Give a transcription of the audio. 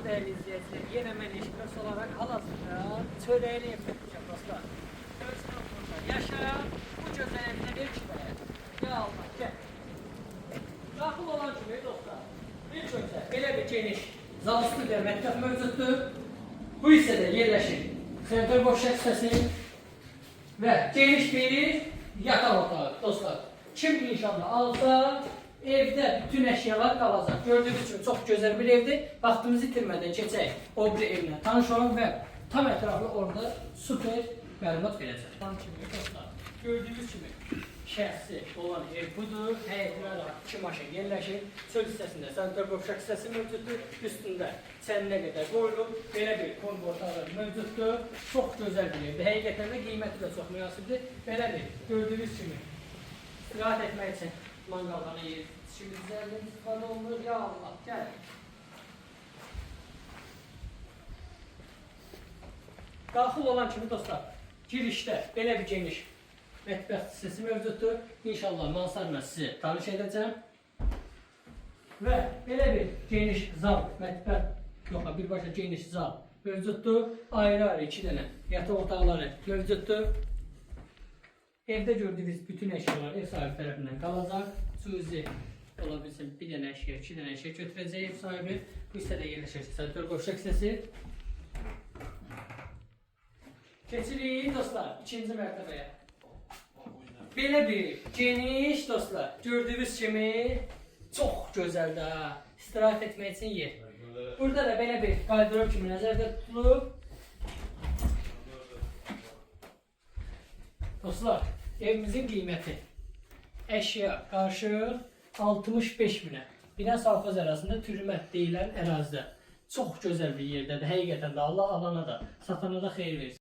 değerli izleyiciler, yine ben Eşpress olarak hal-hazırda çöreğini yapacağım dostlar. Özkan'da yaşayan bu güzel evine bir kişiler. Ya Allah gel. Daxil olan kimi dostlar. İlk önce belə bir geniş zalıstı bir mətbəx mövcuddur. Bu hissədə yerləşir sentral boşluq hissəsi və geniş bir yataq otağı dostlar. Kim inşallah alsa evdə bütün əşyalar qalacaq. Gördüyünüz kimi çox gözəl bir evdir. Vaxtımızı itirmədən keçək o bir evlə tanış olaq və tam ətraflı orada super məlumat verəcək. Tam kimi dostlar. Gördüyünüz kimi şəxsi olan ev budur. Həyətinə rahat 2 maşın yerləşir. Çöl hissəsində sentral boşluq hissəsi mövcuddur. Üstündə çəninə qədər qoyulub belə bir konvo otağı mövcuddur. Çox gözəl bir evdir. Həqiqətən də qiyməti də çox münasibdir. Belə bir gördüyünüz kimi rahat etmək üçün mangaldan yer, şimdi üzerinde istifadə olunur. Ya Allah, gel. Daxil olan kimi dostlar, girişdə belə bir geniş mətbəx hissəsi mövcuddur. İnşallah mansarla sizi tanış edəcəm. Və belə bir geniş zal, mətbəx, yox, birbaşa geniş zal mövcuddur. Ayrı-ayrı 2 dənə yataq otaqları mövcuddur. Evdə gördüyünüz bütün əşyalar ev sahibi tərəfindən qalacaq. Cüzi ola bilsin bir dənə əşya, 2 dənə əşya götürəcək ev sahibi. Bu hissədə yerləşir sentral boşluq hissəsi. Keçirik dostlar ikinci mərtəbəyə. Belə bir geniş dostlar, gördüyünüz kimi çox gözəldir. İstirahət etmək üçün yer. Burada da belə bir qardırop kimi nəzərdə tutulub. Dostlar, evimizin qiyməti əşya qarşı 65 minə. Binə Savxoz ərazisində Türümət deyilən ərazidə. Çox gözəl bir yerdədir. Həqiqətən də Allah alana da, satana da xeyir versin.